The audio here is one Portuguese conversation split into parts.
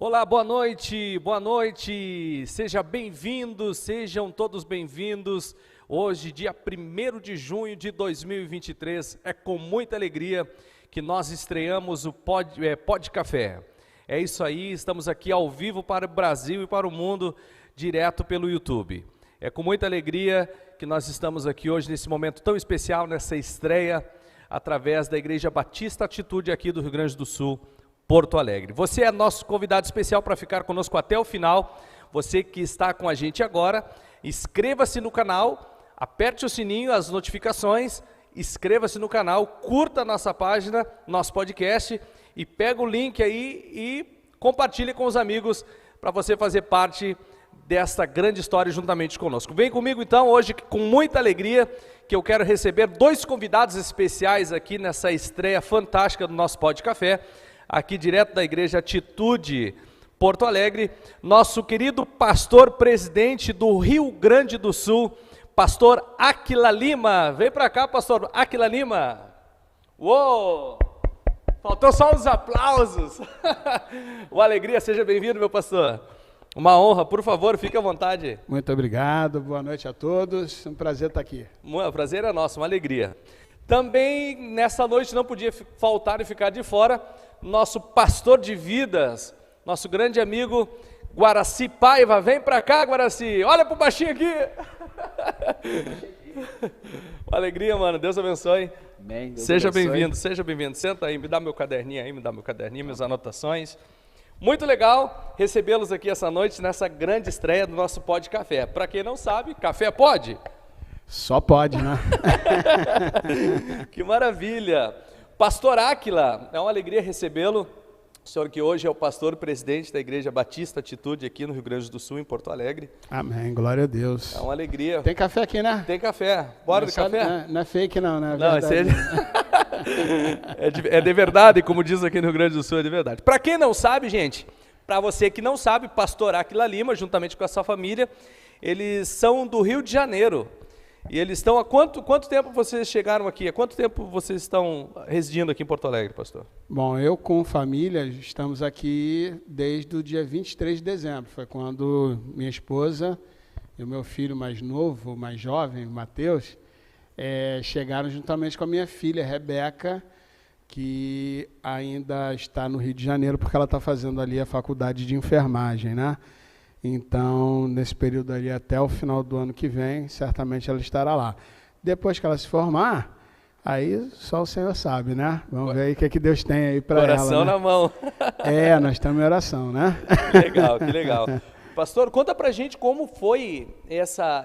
Olá, boa noite, sejam todos bem-vindos. Hoje, dia 1º de junho de 2023, é com muita alegria que nós estreamos o Pod Café. É isso aí, estamos aqui ao vivo para o Brasil e para o mundo, direto pelo YouTube. É com muita alegria que nós estamos aqui hoje, nesse momento tão especial, nessa estreia, através da Igreja Batista Atitude aqui do Rio Grande do Sul, Porto Alegre. Você é nosso convidado especial para ficar conosco até o final. Você que está com a gente agora, inscreva-se no canal, aperte o sininho, as notificações, inscreva-se no canal, curta a nossa página, nosso podcast e pega o link aí e compartilhe com os amigos para você fazer parte desta grande história juntamente conosco. Vem comigo então hoje com muita alegria que eu quero receber dois convidados especiais aqui nessa estreia fantástica do nosso Pod Café. Aqui direto da Igreja Atitude, Porto Alegre, nosso querido pastor presidente do Rio Grande do Sul, pastor Aquila Lima. Vem para cá, pastor Aquila Lima. Uou! Faltou só uns aplausos. Uma alegria, seja bem-vindo, meu pastor. Uma honra, por favor, fique à vontade. Muito obrigado, boa noite a todos, um prazer estar aqui. O prazer é nosso, uma alegria. Também nessa noite não podia faltar e ficar de fora nosso pastor de vidas, nosso grande amigo Guaraci Paiva. Vem para cá, Guaraci, olha pro baixinho aqui. Uma alegria, mano, Deus abençoe. Bem, Deus seja abençoe. bem-vindo, seja bem-vindo. Senta aí, me dá meu caderninho aí, minhas anotações. Muito legal recebê-los aqui essa noite nessa grande estreia do nosso Pod Café. Para quem não sabe, café pode? Só pode, né? Que maravilha! Pastor Aquila, é uma alegria recebê-lo. O senhor que hoje é o pastor presidente da Igreja Batista Atitude aqui no Rio Grande do Sul, em Porto Alegre. Amém, glória a Deus. É uma alegria. Tem café aqui, né? Tem café. Bora de café? Não é fake não, né? Não, esse é de verdade, como diz aqui no Rio Grande do Sul, é de verdade. Para quem não sabe, gente, para você que não sabe, pastor Aquila Lima, juntamente com a sua família, eles são do Rio de Janeiro. E eles estão há quanto tempo vocês chegaram aqui? Há quanto tempo vocês estão residindo aqui em Porto Alegre, pastor? Bom, eu com família estamos aqui desde o dia 23 de dezembro. Foi quando minha esposa e o meu filho mais novo, mais jovem, Mateus, chegaram juntamente com a minha filha, Rebeca, que ainda está no Rio de Janeiro, porque ela está fazendo ali a faculdade de enfermagem, né? Então, nesse período ali, até o final do ano que vem, certamente ela estará lá. Depois que ela se formar, aí só o Senhor sabe, né? Vamos ver aí o que Deus tem aí para ela. Coração na mão. Nós estamos em oração, né? Que legal. Pastor, conta pra gente como foi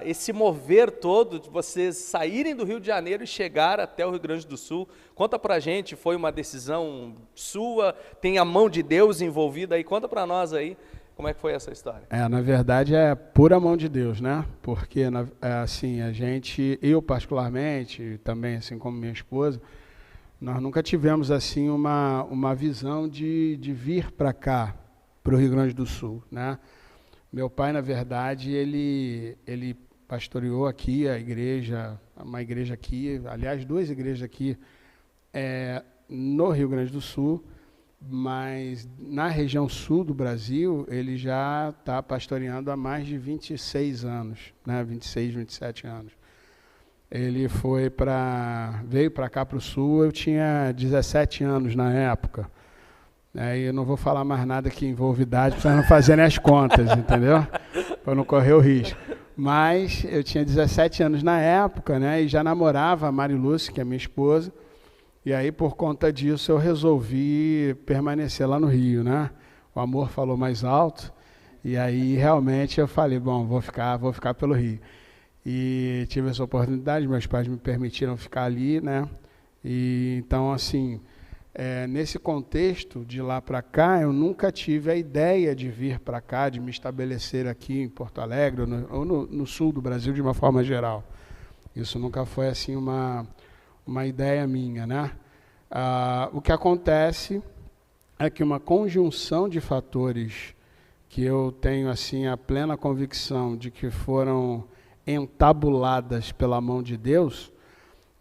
esse mover todo de vocês saírem do Rio de Janeiro e chegar até o Rio Grande do Sul. Conta pra gente, foi uma decisão sua? Tem a mão de Deus envolvida aí? Conta pra nós aí. Como é que foi essa história? Na verdade é pura mão de Deus, né? Porque, assim, eu particularmente, também assim como minha esposa, nós nunca tivemos assim uma visão de vir para cá, para o Rio Grande do Sul, né? Meu pai, na verdade, ele pastoreou aqui a igreja, uma igreja aqui, aliás, duas igrejas aqui no Rio Grande do Sul, mas na região sul do Brasil, ele já está pastoreando há mais de 26 anos, né? 26, 27 anos. Ele veio para cá para o sul, eu tinha 17 anos na época. Aí eu não vou falar mais nada que envolve idade, para vocês não fazerem as contas, entendeu? Para não correr o risco. Mas eu tinha 17 anos na época, né? E já namorava a Mari Lúcia, que é minha esposa. E aí, por conta disso, eu resolvi permanecer lá no Rio, né? O amor falou mais alto, e aí realmente eu falei, bom, vou ficar pelo Rio. E tive essa oportunidade, meus pais me permitiram ficar ali, né? E então, assim, nesse contexto de lá para cá, eu nunca tive a ideia de vir para cá, de me estabelecer aqui em Porto Alegre, ou no sul do Brasil, de uma forma geral. Isso nunca foi, assim, uma ideia minha, né? O que acontece é que uma conjunção de fatores que eu tenho assim a plena convicção de que foram entabuladas pela mão de Deus,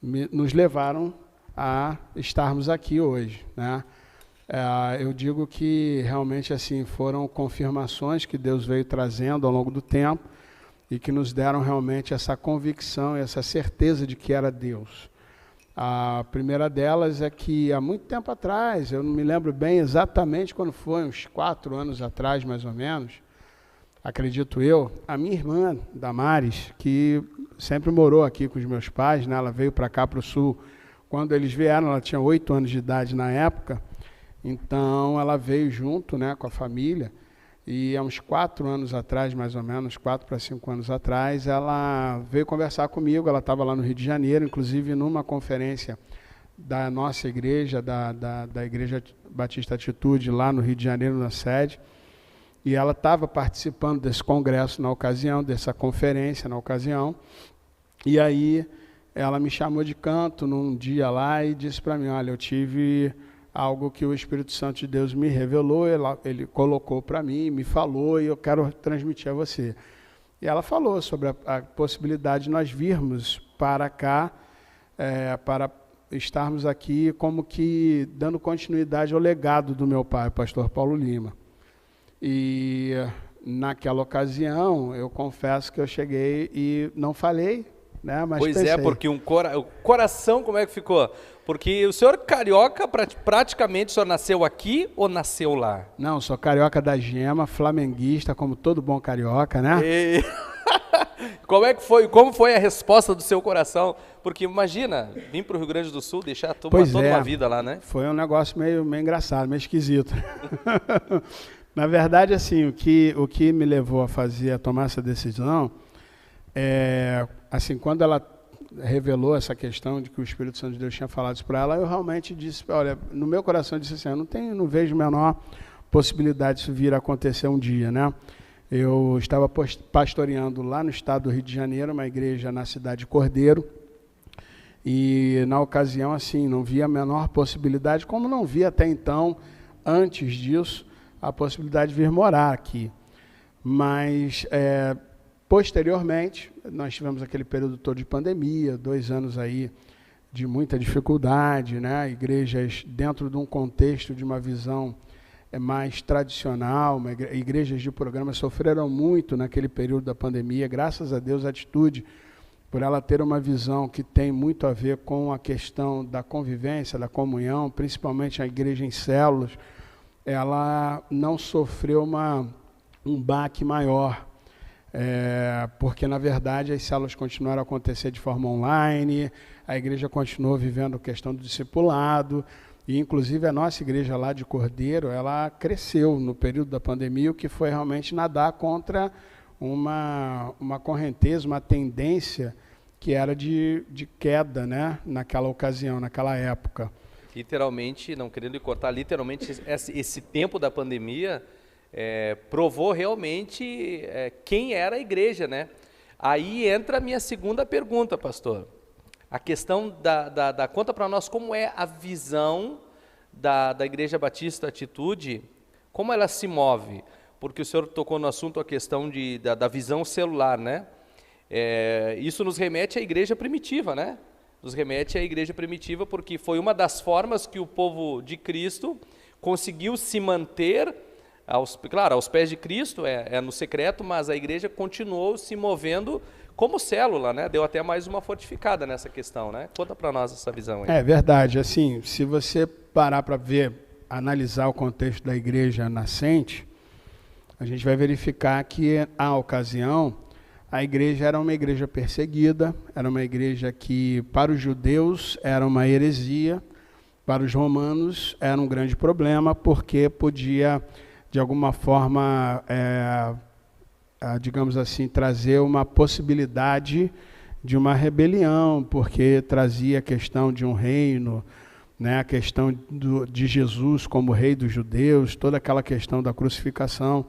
nos levaram a estarmos aqui hoje, né? Eu digo que realmente assim foram confirmações que Deus veio trazendo ao longo do tempo e que nos deram realmente essa convicção e essa certeza de que era Deus. A primeira delas é que há muito tempo atrás, eu não me lembro bem exatamente quando foi, uns 4 anos atrás mais ou menos, acredito eu, a minha irmã, Damares, que sempre morou aqui com os meus pais, né? Ela veio para cá, para o sul, quando eles vieram, ela tinha 8 anos de idade na época, então ela veio junto, né, com a família, e há uns 4 anos atrás, mais ou menos, 4 para 5 anos atrás, ela veio conversar comigo, ela estava lá no Rio de Janeiro, inclusive numa conferência da nossa igreja, da Igreja Batista Atitude, lá no Rio de Janeiro, na sede, e ela estava participando desse congresso na ocasião, dessa conferência na ocasião, e aí ela me chamou de canto num dia lá e disse para mim, olha, eu tive algo que o Espírito Santo de Deus me revelou, ele colocou para mim, me falou e eu quero transmitir a você. E ela falou sobre a possibilidade de nós virmos para cá, para estarmos aqui como que dando continuidade ao legado do meu pai, o pastor Paulo Lima. E naquela ocasião, eu confesso que eu cheguei e não falei, né? Mas pois pensei. Porque o coração, como é que ficou? Porque o senhor carioca, praticamente, o senhor nasceu aqui ou nasceu lá? Não, sou carioca da gema, flamenguista, como todo bom carioca, né? Como foi a resposta do seu coração? Porque imagina, vir para o Rio Grande do Sul, deixar toda uma vida lá, né? Foi um negócio meio engraçado, meio esquisito. Na verdade, assim, o que me levou a tomar essa decisão, assim, quando ela revelou essa questão de que o Espírito Santo de Deus tinha falado isso para ela, eu realmente disse, olha, no meu coração eu disse assim, eu não vejo a menor possibilidade disso vir a acontecer um dia, né? Eu estava pastoreando lá no estado do Rio de Janeiro, uma igreja na cidade de Cordeiro, e na ocasião, assim, não via a menor possibilidade, como não via até então, antes disso, a possibilidade de vir morar aqui. Mas, posteriormente, nós tivemos aquele período todo de pandemia, 2 anos aí de muita dificuldade, né? Igrejas dentro de um contexto de uma visão mais tradicional, igrejas de programa sofreram muito naquele período da pandemia, graças a Deus a Atitude, por ela ter uma visão que tem muito a ver com a questão da convivência, da comunhão, principalmente a igreja em células, ela não sofreu um baque maior, porque, na verdade, as células continuaram a acontecer de forma online, a igreja continuou vivendo a questão do discipulado, e, inclusive, a nossa igreja lá de Cordeiro, ela cresceu no período da pandemia, o que foi realmente nadar contra uma correnteza, uma tendência que era de queda, né, naquela ocasião, naquela época. Literalmente, não querendo cortar, literalmente esse tempo da pandemia provou realmente quem era a igreja, né? Aí entra a minha segunda pergunta, pastor. A questão conta para nós como é a visão da Igreja Batista Atitude, como ela se move, porque o senhor tocou no assunto a questão da visão celular, né? Isso nos remete à igreja primitiva, né? Nos remete à igreja primitiva porque foi uma das formas que o povo de Cristo conseguiu se manter, aos pés de Cristo, no secreto, mas a igreja continuou se movendo como célula, né? Deu até mais uma fortificada nessa questão, né? Conta para nós essa visão aí. É verdade, assim, se você parar para analisar o contexto da igreja nascente, a gente vai verificar que, à ocasião, a igreja era uma igreja perseguida, era uma igreja que, para os judeus, era uma heresia, para os romanos era um grande problema, porque podia, de alguma forma, digamos assim, trazer uma possibilidade de uma rebelião, porque trazia a questão de um reino, né, a questão de Jesus como rei dos judeus, toda aquela questão da crucificação.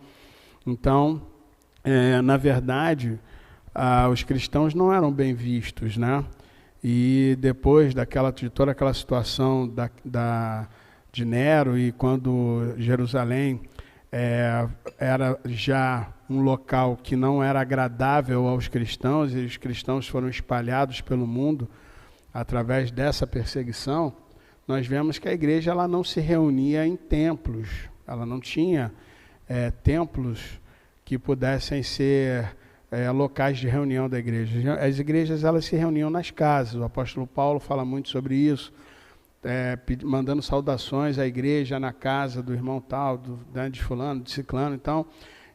Então, na verdade, os cristãos não eram bem vistos, né? E depois de toda aquela situação de Nero, e quando Jerusalém era já um local que não era agradável aos cristãos, e os cristãos foram espalhados pelo mundo através dessa perseguição, nós vemos que a igreja ela não se reunia em templos, ela não tinha templos que pudessem ser locais de reunião da igreja. As igrejas elas se reuniam nas casas, o apóstolo Paulo fala muito sobre isso, mandando saudações à igreja na casa do irmão tal, de fulano, de ciclano. Então,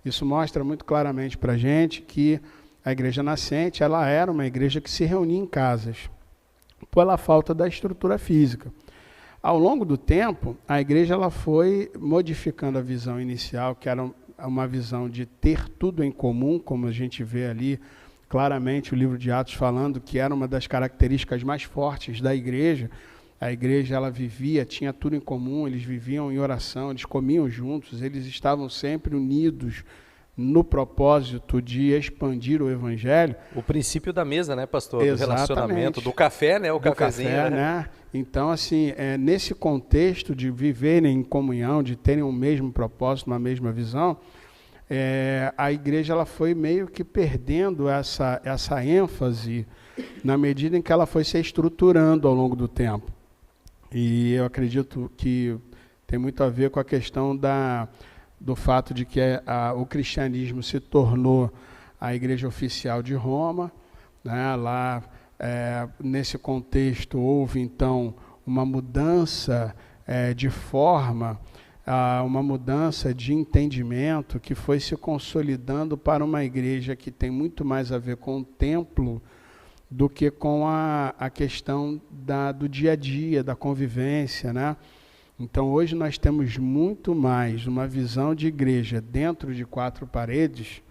isso mostra muito claramente para a gente que a igreja nascente, ela era uma igreja que se reunia em casas, pela falta da estrutura física. Ao longo do tempo, a igreja ela foi modificando a visão inicial, que era uma visão de ter tudo em comum, como a gente vê ali claramente o livro de Atos falando que era uma das características mais fortes da igreja. A igreja ela vivia, tinha tudo em comum, eles viviam em oração, eles comiam juntos, eles estavam sempre unidos no propósito de expandir o evangelho. O princípio da mesa, né, pastor? Exatamente. Do relacionamento, do café, né? O do cafezinho, café, né? Então, assim, nesse contexto de viverem em comunhão, de terem um mesmo propósito, uma mesma visão, a igreja ela foi meio que perdendo essa ênfase na medida em que ela foi se estruturando ao longo do tempo. E eu acredito que tem muito a ver com a questão do fato de que o cristianismo se tornou a igreja oficial de Roma, né? Lá, nesse contexto, houve então uma mudança de forma, uma mudança de entendimento que foi se consolidando para uma igreja que tem muito mais a ver com o templo do que com a questão do dia a dia, da convivência, né? Então, hoje nós temos muito mais uma visão de igreja dentro de quatro paredes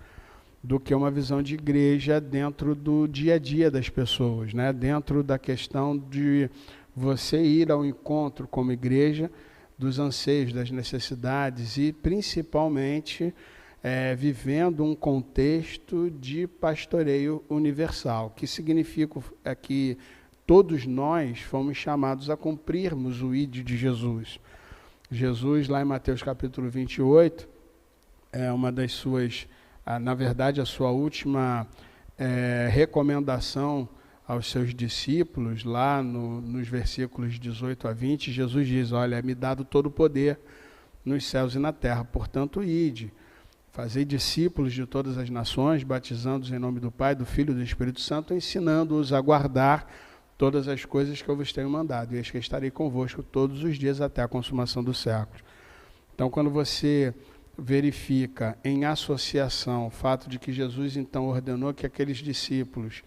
do que uma visão de igreja dentro do dia a dia das pessoas, né? Dentro da questão de você ir ao encontro como igreja dos anseios, das necessidades e, principalmente, vivendo um contexto de pastoreio universal, que significa que todos nós fomos chamados a cumprirmos o ID de Jesus. Jesus, lá em Mateus capítulo 28, é uma das suas, na verdade, a sua última recomendação aos seus discípulos, lá nos versículos 18 a 20, Jesus diz, olha, é-me dado todo o poder nos céus e na terra, portanto, ide. Fazei discípulos de todas as nações, batizando-os em nome do Pai, do Filho e do Espírito Santo, ensinando-os a guardar todas as coisas que eu vos tenho mandado, e eis que estarei convosco todos os dias até a consumação dos séculos. Então, quando você verifica em associação o fato de que Jesus então ordenou que aqueles discípulos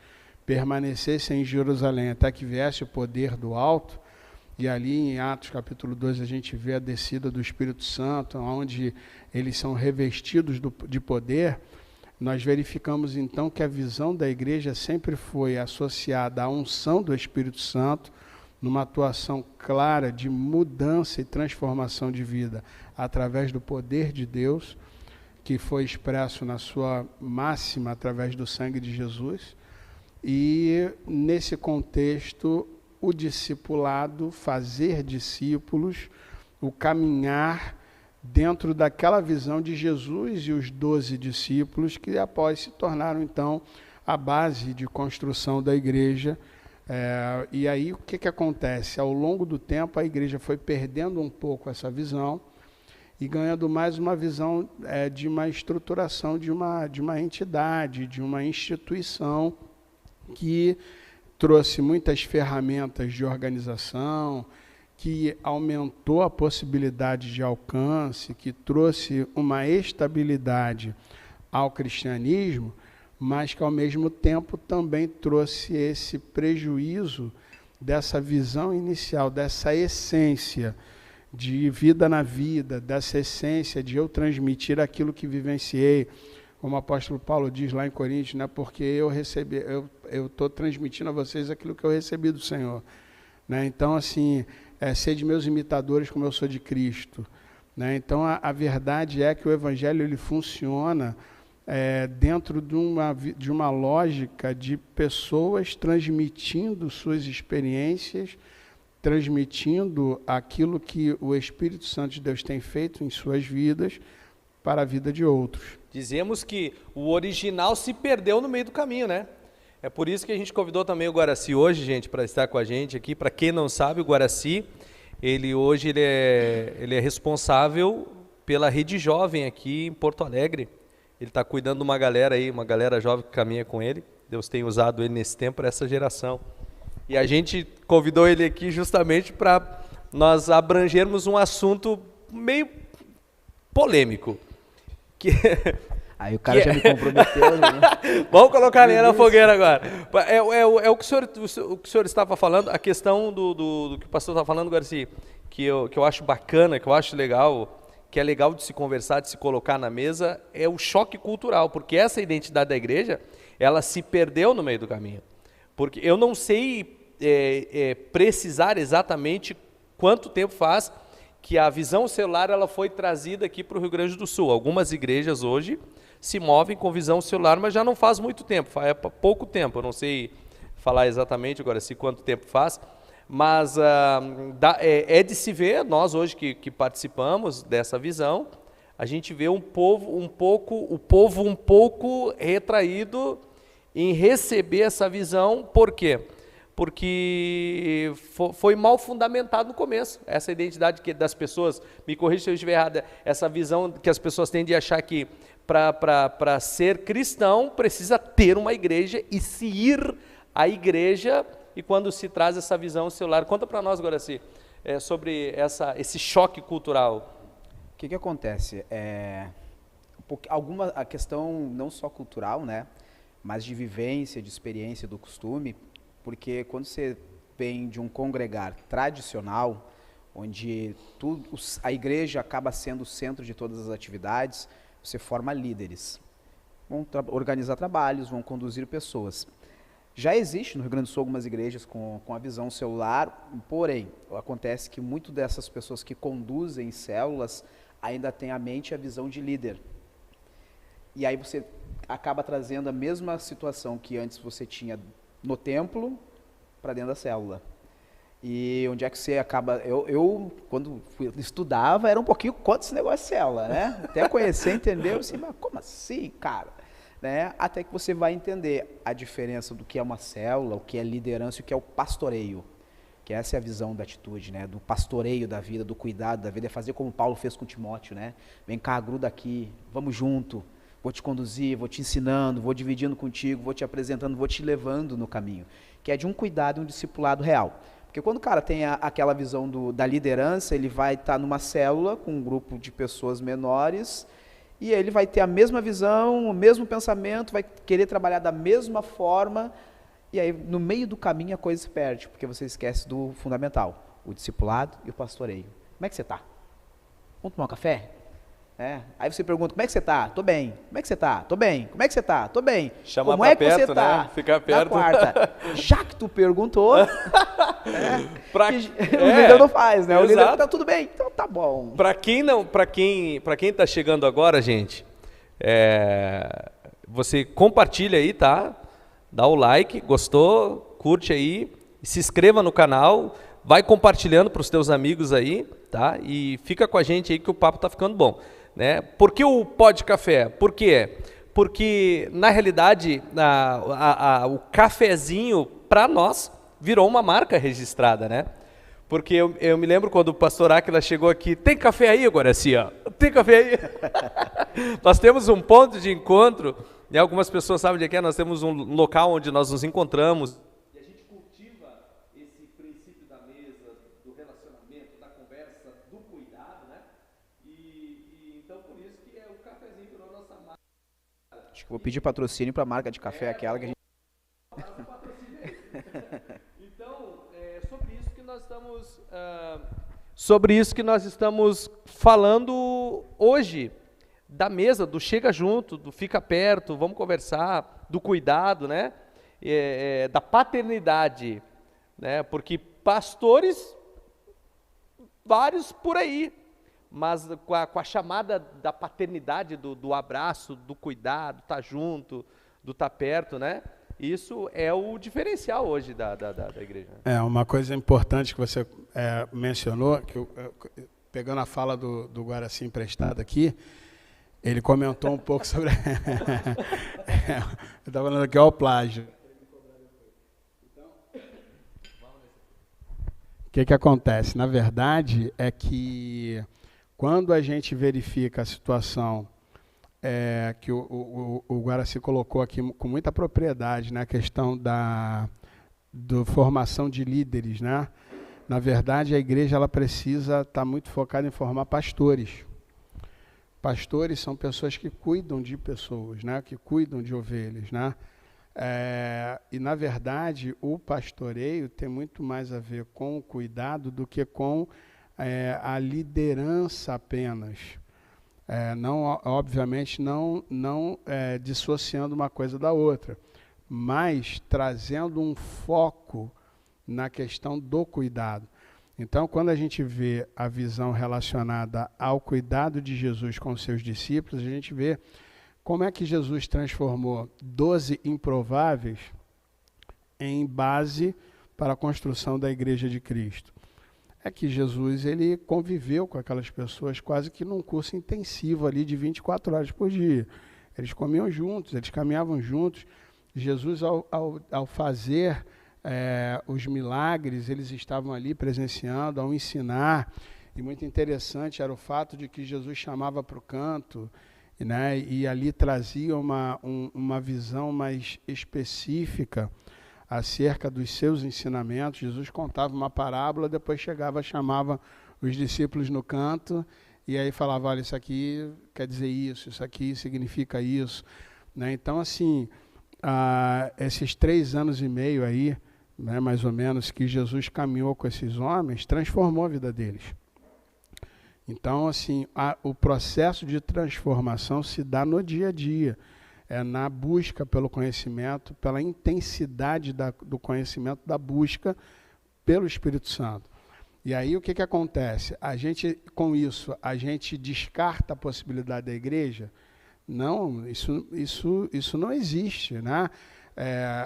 permanecessem em Jerusalém até que viesse o poder do alto, e ali em Atos capítulo 2 a gente vê a descida do Espírito Santo, onde eles são revestidos de poder, nós verificamos então que a visão da igreja sempre foi associada à unção do Espírito Santo, numa atuação clara de mudança e transformação de vida através do poder de Deus, que foi expresso na sua máxima através do sangue de Jesus. E nesse contexto, o discipulado, fazer discípulos, o caminhar dentro daquela visão de Jesus e os 12 discípulos, que após se tornaram, então, a base de construção da igreja. E aí, o que acontece? Ao longo do tempo, a igreja foi perdendo um pouco essa visão e ganhando mais uma visão de uma estruturação de uma entidade, de uma instituição que trouxe muitas ferramentas de organização, que aumentou a possibilidade de alcance, que trouxe uma estabilidade ao cristianismo, mas que ao mesmo tempo também trouxe esse prejuízo dessa visão inicial, dessa essência de vida na vida, dessa essência de eu transmitir aquilo que vivenciei, como o apóstolo Paulo diz lá em Coríntios, né? Porque eu estou transmitindo a vocês aquilo que eu recebi do Senhor. Né? Então, assim, sede meus imitadores como eu sou de Cristo. Né? Então, a verdade é que o Evangelho ele funciona dentro de uma lógica de pessoas transmitindo suas experiências, transmitindo aquilo que o Espírito Santo de Deus tem feito em suas vidas para a vida de outros. Dizemos que o original se perdeu no meio do caminho, né? É por isso que a gente convidou também o Guaraci hoje, gente, para estar com a gente aqui. Para quem não sabe, o Guaraci, ele é responsável pela Rede Jovem aqui em Porto Alegre. Ele está cuidando de uma galera aí, uma galera jovem que caminha com ele. Deus tem usado ele nesse tempo para essa geração. E a gente convidou ele aqui justamente para nós abrangermos um assunto meio polêmico. Aí o cara já me comprometeu, né? Vamos colocar lenha na fogueira agora. É o que o senhor estava falando, a questão do que o pastor estava falando, Garcia, que eu acho bacana, que eu acho legal, que é legal de se conversar, de se colocar na mesa, é o choque cultural, porque essa identidade da igreja, ela se perdeu no meio do caminho. Porque eu não sei precisar exatamente quanto tempo faz que a visão celular ela foi trazida aqui para o Rio Grande do Sul. Algumas igrejas hoje se movem com visão celular, mas já não faz muito tempo, faz pouco tempo. Eu não sei falar exatamente agora se quanto tempo faz, mas é de se ver, nós hoje que participamos dessa visão, a gente vê o povo um pouco retraído em receber essa visão. Por quê? Porque foi mal fundamentado no começo, essa identidade das pessoas, me corrija se eu estiver errado, essa visão que as pessoas têm de achar que para ser cristão precisa ter uma igreja e se ir à igreja, e quando se traz essa visão celular, conta para nós agora sobre esse choque cultural. O que acontece? A questão não só cultural, né, mas de vivência, de experiência, do costume, porque quando você vem de um congregar tradicional, onde a igreja acaba sendo o centro de todas as atividades, você forma líderes, vão organizar trabalhos, vão conduzir pessoas. Já existe no Rio Grande do Sul algumas igrejas com a visão celular, porém, acontece que muitas dessas pessoas que conduzem células ainda têm a mente e a visão de líder. E aí você acaba trazendo a mesma situação que antes você tinha no templo para dentro da célula. E onde é que você acaba... Eu quando estudava, era um pouquinho contra esse negócio de célula, né? Até conhecer, entender, assim, mas como assim, cara? Né? Até que você vai entender a diferença do que é uma célula, o que é liderança e o que é o pastoreio. Que essa é a visão da atitude, né? Do pastoreio da vida, do cuidado da vida, é fazer como Paulo fez com Timóteo, né? Vem cá, gruda aqui, vamos junto. Vou te conduzir, vou te ensinando, vou dividindo contigo, vou te apresentando, vou te levando no caminho. Que é de um cuidado e um discipulado real. Porque quando o cara tem aquela visão da liderança, ele vai estar numa célula com um grupo de pessoas menores e ele vai ter a mesma visão, o mesmo pensamento, vai querer trabalhar da mesma forma e aí no meio do caminho a coisa se perde, porque você esquece do fundamental, o discipulado e o pastoreio. Como é que você está? Vamos tomar um café? Aí você pergunta, como é que você está? Tô bem. Como é que você está? Tô bem. Como é que você está? Tô bem. Chama como é que perto, você tá? Né? Ficar perto. Na quarta. Já que tu perguntou, o líder não faz, né? O líder tá tudo bem, então tá bom. Para quem está chegando agora, gente, você compartilha aí, tá? Dá o like, gostou, curte aí, se inscreva no canal, vai compartilhando para os teus amigos aí, tá? E fica com a gente aí que o papo tá ficando bom. Né? Por que o Pó de Café? Por quê? Porque, na realidade, o cafezinho, para nós, virou uma marca registrada, né? Porque eu me lembro quando o pastor Áquila chegou aqui, tem café aí, Guaraci? Tem café aí? Nós temos um ponto de encontro, e algumas pessoas sabem de que nós temos um local onde nós nos encontramos. E a gente cultiva esse princípio da mesa, do relacionamento, da conversa, do cuidado, né? Então, por isso que o cafezinho virou nossa marca. Acho que vou pedir patrocínio para a marca de café, aquela que a gente... Então, sobre isso que nós estamos falando hoje, da mesa, do chega junto, do fica perto, vamos conversar, do cuidado, né? Da paternidade, né? Porque pastores, vários por aí, mas com a chamada da paternidade, do abraço, do cuidado, tá junto, do tá perto, né? Isso é o diferencial hoje da igreja. Uma coisa importante que você mencionou, que pegando a fala do Guaraci emprestado aqui, ele comentou um pouco sobre... eu estava falando aqui, ó, o plágio. que acontece? Na verdade, é que quando a gente verifica a situação que o Guaraci colocou aqui com muita propriedade, né, a questão da formação de líderes, né? Na verdade, a igreja ela precisa estar muito focada em formar pastores. Pastores são pessoas que cuidam de pessoas, né? Que cuidam de ovelhas, né? E, na verdade, o pastoreio tem muito mais a ver com o cuidado do que com a liderança apenas. Não, obviamente, não dissociando uma coisa da outra, mas trazendo um foco na questão do cuidado. Então, quando a gente vê a visão relacionada ao cuidado de Jesus com os seus discípulos, a gente vê como é que Jesus transformou 12 improváveis em base para a construção da Igreja de Cristo. É que Jesus ele conviveu com aquelas pessoas quase que num curso intensivo ali de 24 horas por dia. Eles comiam juntos, eles caminhavam juntos. Jesus, ao fazer os milagres, eles estavam ali presenciando, ao ensinar. E muito interessante era o fato de que Jesus chamava para o canto, né, e ali trazia uma visão mais específica acerca dos seus ensinamentos. Jesus contava uma parábola, depois chegava, chamava os discípulos no canto, e aí falava, olha, isso aqui quer dizer isso aqui significa isso. Né? Então, assim, esses 3 anos e meio aí, né, mais ou menos, que Jesus caminhou com esses homens, transformou a vida deles. Então, assim, o processo de transformação se dá no dia a dia, na busca pelo conhecimento, pela intensidade do conhecimento, da busca pelo Espírito Santo. E aí o que acontece? Com isso, a gente descarta a possibilidade da igreja? Não, isso não existe, né?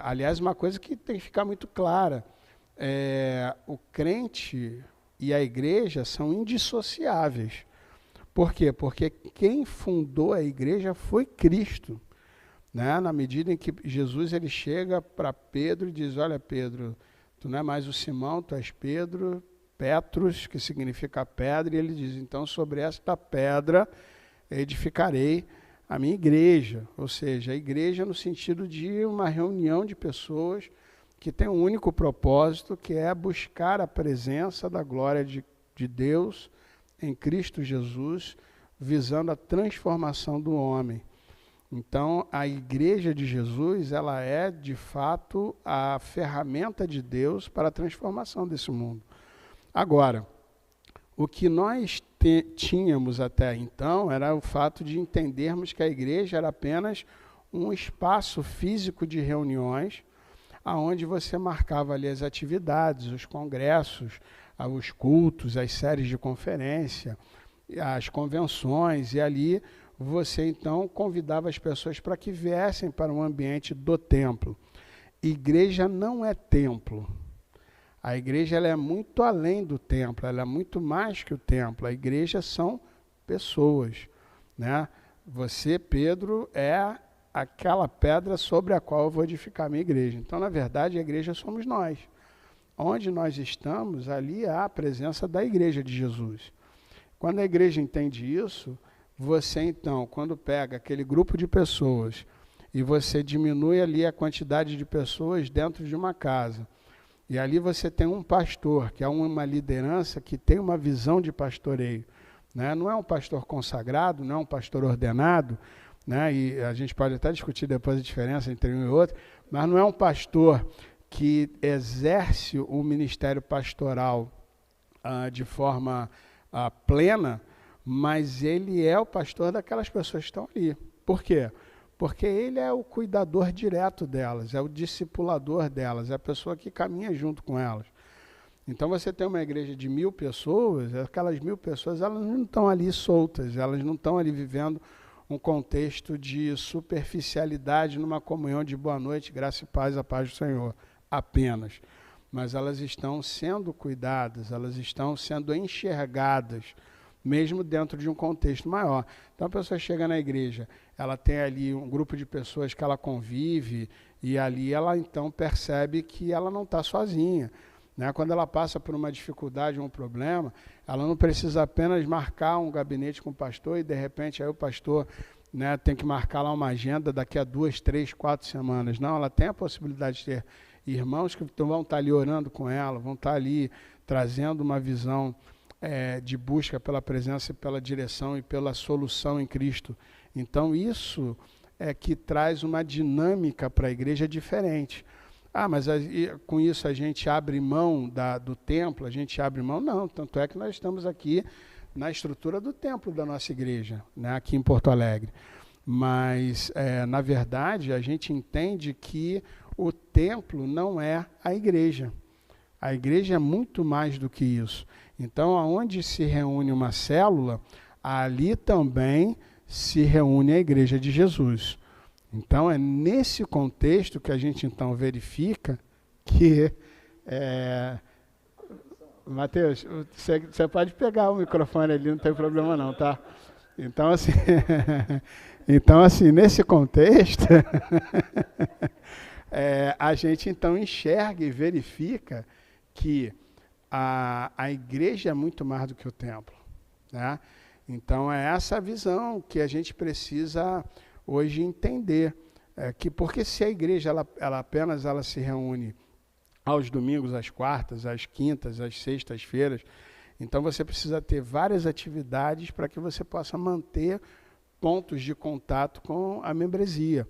Aliás, uma coisa que tem que ficar muito clara, o crente e a igreja são indissociáveis. Por quê? Porque quem fundou a igreja foi Cristo. Né? Na medida em que Jesus ele chega para Pedro e diz, olha Pedro, tu não é mais o Simão, tu és Pedro, Petros, que significa pedra, e ele diz, então sobre esta pedra edificarei a minha igreja. Ou seja, a igreja no sentido de uma reunião de pessoas que tem um único propósito, que é buscar a presença da glória de Deus em Cristo Jesus, visando a transformação do homem. Então, a igreja de Jesus, ela é, de fato, a ferramenta de Deus para a transformação desse mundo. Agora, o que nós tínhamos até então era o fato de entendermos que a igreja era apenas um espaço físico de reuniões, onde você marcava ali as atividades, os congressos, os cultos, as séries de conferência, as convenções, e ali você então convidava as pessoas para que viessem para o ambiente do templo. Igreja não é templo. A igreja ela é muito além do templo, ela é muito mais que o templo. A igreja são pessoas, né? Você, Pedro, é aquela pedra sobre a qual eu vou edificar a minha igreja. Então, na verdade, a igreja somos nós. Onde nós estamos, ali há a presença da igreja de Jesus. Quando a igreja entende isso, você então, quando pega aquele grupo de pessoas e você diminui ali a quantidade de pessoas dentro de uma casa, e ali você tem um pastor, que é uma liderança que tem uma visão de pastoreio, né? Não é um pastor consagrado, não é um pastor ordenado, né? E a gente pode até discutir depois a diferença entre um e outro, mas não é um pastor que exerce o ministério pastoral de forma plena, mas ele é o pastor daquelas pessoas que estão ali. Por quê? Porque ele é o cuidador direto delas, é o discipulador delas, é a pessoa que caminha junto com elas. Então você tem uma igreja de 1000 pessoas, aquelas 1000 pessoas elas não estão ali soltas, elas não estão ali vivendo um contexto de superficialidade numa comunhão de boa noite, graça e paz, a paz do Senhor, apenas. Mas elas estão sendo cuidadas, elas estão sendo enxergadas, mesmo dentro de um contexto maior. Então a pessoa chega na igreja, ela tem ali um grupo de pessoas que ela convive, e ali ela então percebe que ela não está sozinha. né? Quando ela passa por uma dificuldade, um problema, ela não precisa apenas marcar um gabinete com o pastor e, de repente, aí o pastor, né, tem que marcar lá uma agenda daqui a 2, 3, 4 semanas. Não, ela tem a possibilidade de ter irmãos que vão estar ali orando com ela, vão estar ali trazendo uma visão de busca pela presença e pela direção e pela solução em Cristo. Então, isso é que traz uma dinâmica para a igreja diferente. Mas com isso a gente abre mão do templo, a gente abre mão? Não, tanto é que nós estamos aqui na estrutura do templo da nossa igreja, né, aqui em Porto Alegre. Mas, na verdade, a gente entende que o templo não é a igreja. A igreja é muito mais do que isso. Então, aonde se reúne uma célula, ali também se reúne a igreja de Jesus. Então, é nesse contexto que a gente, então, verifica que... Mateus, você pode pegar o microfone ali, não tem problema não, tá? Então, assim, nesse contexto, a gente, então, enxerga e verifica que a igreja é muito mais do que o templo, né? Então, é essa visão que a gente precisa hoje entender, porque se a igreja ela apenas se reúne aos domingos, às quartas, às quintas, às sextas-feiras, então você precisa ter várias atividades para que você possa manter pontos de contato com a membresia.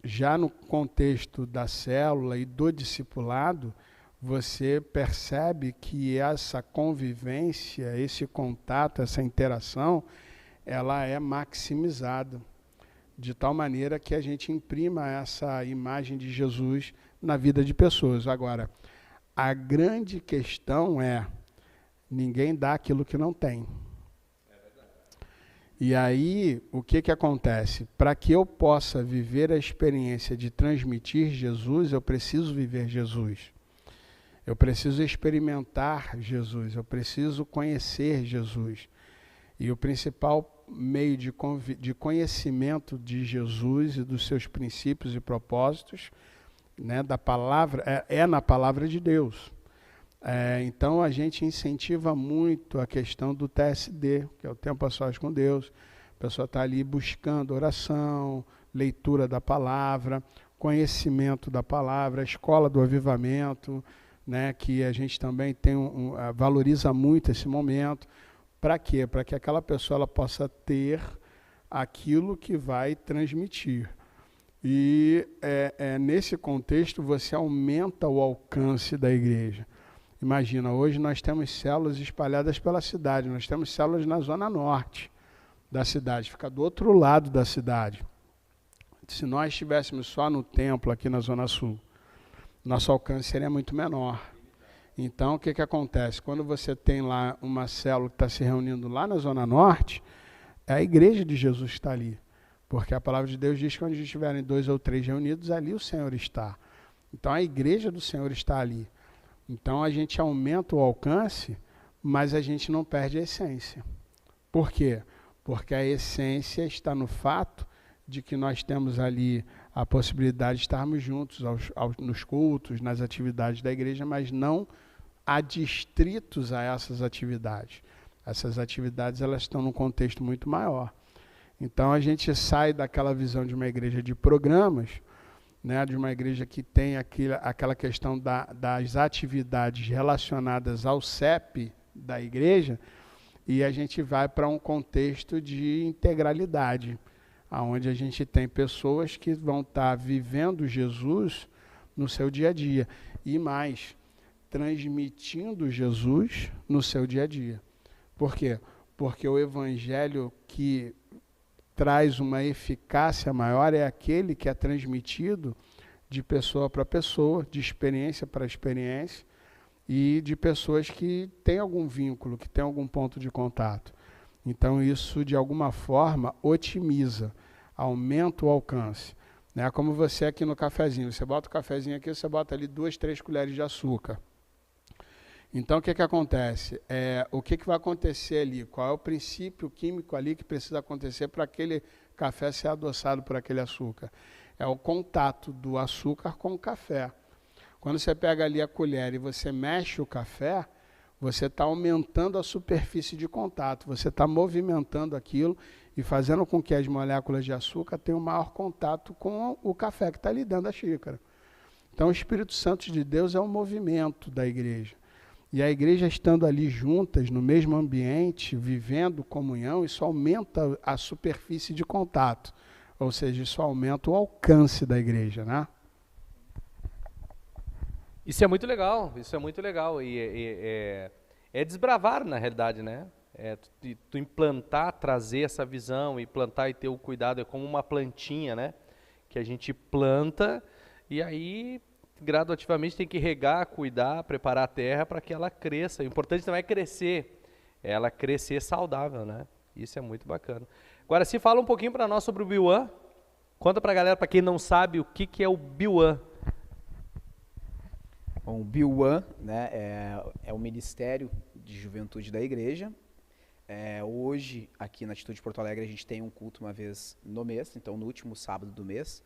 Já no contexto da célula e do discipulado, você percebe que essa convivência, esse contato, essa interação, ela é maximizada, de tal maneira que a gente imprima essa imagem de Jesus na vida de pessoas. Agora, a grande questão é, ninguém dá aquilo que não tem. E aí, o que acontece? Para que eu possa viver a experiência de transmitir Jesus, eu preciso viver Jesus. Eu preciso experimentar Jesus, eu preciso conhecer Jesus. E o principal meio de conhecimento de Jesus e dos seus princípios e propósitos, né, da palavra, é na palavra de Deus. Então, a gente incentiva muito a questão do TSD, que é o tempo a sós com Deus. A pessoa está ali buscando oração, leitura da palavra, conhecimento da palavra, a escola do avivamento, né, que a gente também valoriza muito esse momento. Para quê? Para que aquela pessoa ela possa ter aquilo que vai transmitir. E nesse contexto você aumenta o alcance da igreja. Imagina, hoje nós temos células espalhadas pela cidade, nós temos células na zona norte da cidade, fica do outro lado da cidade. Se nós estivéssemos só no templo aqui na zona sul, nosso alcance seria muito menor. Então, o que acontece? Quando você tem lá uma célula que está se reunindo lá na zona norte, a igreja de Jesus está ali. Porque a palavra de Deus diz que onde estiverem 2 ou 3 reunidos, ali o Senhor está. Então, a igreja do Senhor está ali. Então, a gente aumenta o alcance, mas a gente não perde a essência. Por quê? Porque a essência está no fato de que nós temos ali a possibilidade de estarmos juntos nos cultos, nas atividades da igreja, mas não adstritos a essas atividades. Essas atividades elas estão num contexto muito maior. Então, a gente sai daquela visão de uma igreja de programas, né, de uma igreja que tem aquela questão das atividades relacionadas ao CEP da igreja, e a gente vai para um contexto de integralidade, onde a gente tem pessoas que vão estar vivendo Jesus no seu dia a dia, e mais, transmitindo Jesus no seu dia a dia. Por quê? Porque o evangelho que traz uma eficácia maior é aquele que é transmitido de pessoa para pessoa, de experiência para experiência, e de pessoas que têm algum vínculo, que têm algum ponto de contato. Então, isso, de alguma forma, otimiza, aumenta o alcance. Né? Como você aqui no cafezinho, você bota o cafezinho aqui, você bota ali 2, 3 colheres de açúcar. Então, o que acontece? O que vai acontecer ali? Qual é o princípio químico ali que precisa acontecer para aquele café ser adoçado por aquele açúcar? É o contato do açúcar com o café. Quando você pega ali a colher e você mexe o café, você está aumentando a superfície de contato, você está movimentando aquilo e fazendo com que as moléculas de açúcar tenham maior contato com o café que está ali dentro da xícara. Então, o Espírito Santo de Deus é o movimento da igreja. E a igreja estando ali juntas, no mesmo ambiente, vivendo comunhão, isso aumenta a superfície de contato. Ou seja, isso aumenta o alcance da igreja, né? Isso é muito legal, isso é muito legal. É desbravar, na realidade, né? Tu implantar, trazer essa visão, e plantar e ter o cuidado, é como uma plantinha, né? Que a gente planta e aí gradativamente tem que regar, cuidar, preparar a terra para que ela cresça. O importante não é crescer, é ela crescer saudável, né? Isso é muito bacana. Agora, se fala um pouquinho para nós sobre o Biuan. Conta para a galera, para quem não sabe, o que é o Biuan. Bom, o Biuan, né, é o Ministério de Juventude da Igreja. Hoje, aqui na Atitude Porto Alegre, a gente tem um culto uma vez no mês, então no último sábado do mês.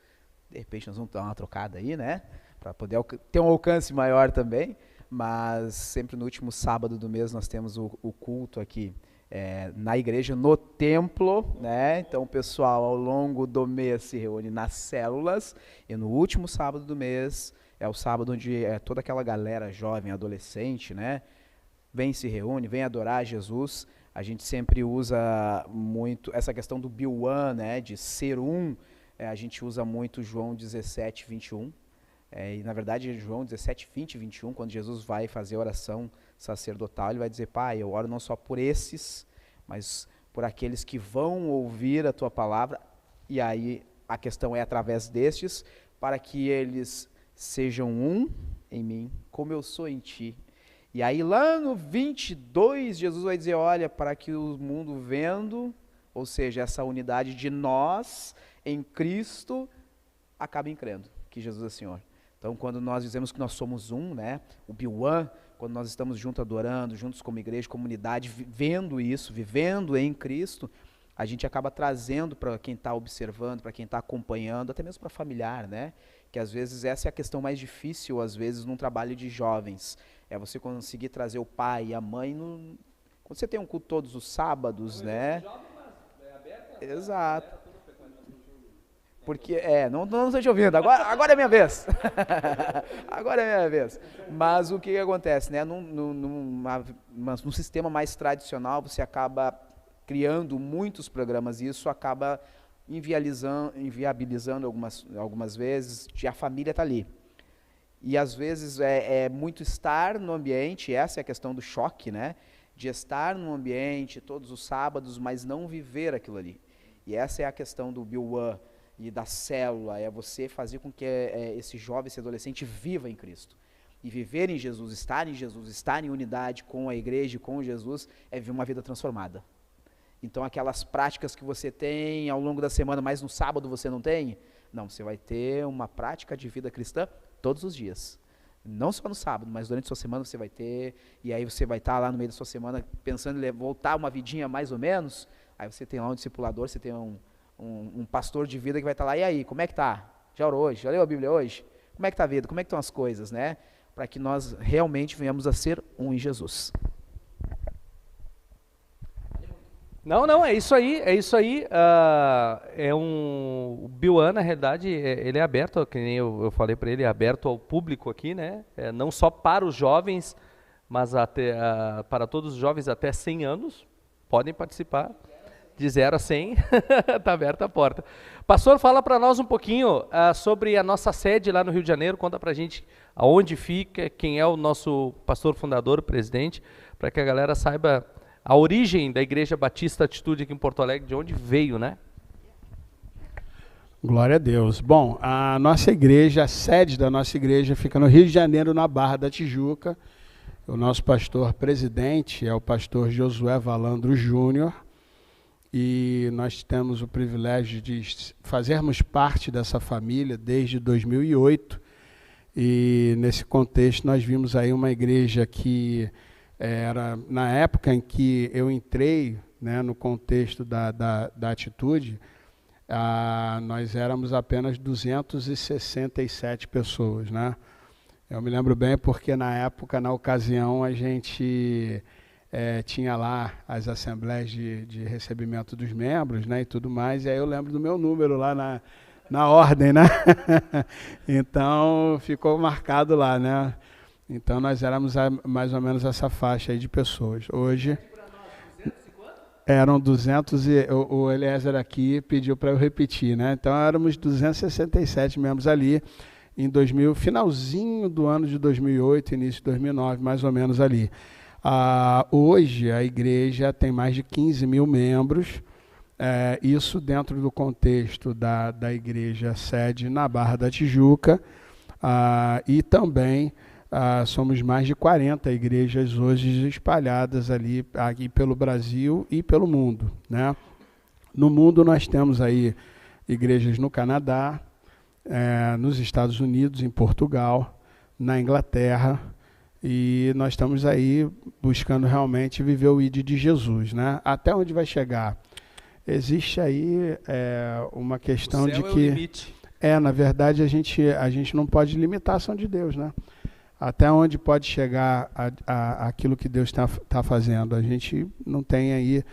De repente nós vamos dar uma trocada aí, né? Para poder ter um alcance maior também, mas sempre no último sábado do mês nós temos o culto aqui na igreja, no templo, né? Então o pessoal ao longo do mês se reúne nas células e no último sábado do mês é o sábado onde toda aquela galera jovem, adolescente, né? Vem, se reúne, vem adorar Jesus. A gente sempre usa muito essa questão do Biuan, né? De ser um. A gente usa muito João 17, 21. E na verdade, João 17, 20 e 21, quando Jesus vai fazer a oração sacerdotal, ele vai dizer: Pai, eu oro não só por esses, mas por aqueles que vão ouvir a tua palavra. E aí a questão é através destes, para que eles sejam um em mim, como eu sou em ti. E aí lá no 22, Jesus vai dizer: olha, para que o mundo vendo, ou seja, essa unidade de nós em Cristo, acabe crendo que Jesus é Senhor. Então, quando nós dizemos que nós somos um, né, o Biuan, quando nós estamos juntos adorando, juntos como igreja, comunidade, vivendo isso, vivendo em Cristo, a gente acaba trazendo para quem está observando, para quem está acompanhando, até mesmo para familiar, né? Que às vezes essa é a questão mais difícil, às vezes, num trabalho de jovens. É você conseguir trazer o pai e a mãe. Quando você tem um culto todos os sábados, né? Exato. Porque, não estou te ouvindo, agora é minha vez. Agora é minha vez. Mas o que acontece, né? Num sistema mais tradicional, você acaba criando muitos programas e isso acaba inviabilizando algumas vezes, a família está ali. E às vezes é muito estar no ambiente, essa é a questão do choque, né? De estar no ambiente todos os sábados, mas não viver aquilo ali. E essa é a questão do Biuan e da célula, é você fazer com que esse jovem, esse adolescente viva em Cristo. E viver em Jesus, estar em unidade com a igreja e com Jesus, é viver uma vida transformada. Então aquelas práticas que você tem ao longo da semana, mas no sábado você não tem, não, você vai ter uma prática de vida cristã todos os dias. Não só no sábado, mas durante a sua semana você vai ter, e aí você vai estar lá no meio da sua semana pensando em voltar uma vidinha mais ou menos, aí você tem lá um discipulador, você tem um pastor de vida que vai estar lá: e aí, como é que tá? Já orou hoje? Já leu a Bíblia hoje? Como é que tá a vida? Como é que estão as coisas, né? Para que nós realmente venhamos a ser um em Jesus. Não, é isso aí. O Biuan, na realidade, ele é aberto, que nem eu falei para ele, é aberto ao público aqui, né? Não só para os jovens, mas para todos os jovens até 100 anos, podem participar. De 0 a 100, está aberta a porta. Pastor, fala para nós um pouquinho sobre a nossa sede lá no Rio de Janeiro. Conta para a gente aonde fica, quem é o nosso pastor fundador, presidente, para que a galera saiba a origem da Igreja Batista Atitude aqui em Porto Alegre, de onde veio, né? Glória a Deus. Bom, a nossa igreja, a sede da nossa igreja fica no Rio de Janeiro, na Barra da Tijuca. O nosso pastor presidente é o pastor Josué Valandro Júnior. E nós temos o privilégio de fazermos parte dessa família desde 2008. E nesse contexto nós vimos aí uma igreja que era, na época em que eu entrei, né, no contexto da Atitude, nós éramos apenas 267 pessoas, né? Eu me lembro bem porque na época, na ocasião, a gente tinha lá as assembleias de recebimento dos membros, né, e tudo mais, e aí eu lembro do meu número lá na ordem, né? Então, ficou marcado lá, né? Então, nós éramos mais ou menos essa faixa aí de pessoas. Hoje, eram 200 e o Eliezer aqui pediu para eu repetir, né? Então, éramos 267 membros ali em finalzinho do ano de 2008, início de 2009, mais ou menos ali. Hoje, a igreja tem mais de 15 mil membros, isso dentro do contexto da igreja sede na Barra da Tijuca, e também somos mais de 40 igrejas hoje espalhadas ali aqui pelo Brasil e pelo mundo, né? No mundo nós temos aí igrejas no Canadá, nos Estados Unidos, em Portugal, na Inglaterra, e nós estamos aí buscando realmente viver o ID de Jesus, né? Até onde vai chegar? Existe aí uma questão de que... O limite. Na verdade, a gente não pode limitar a ação de Deus, né? Até onde pode chegar aquilo que Deus tá fazendo. A gente não tem aí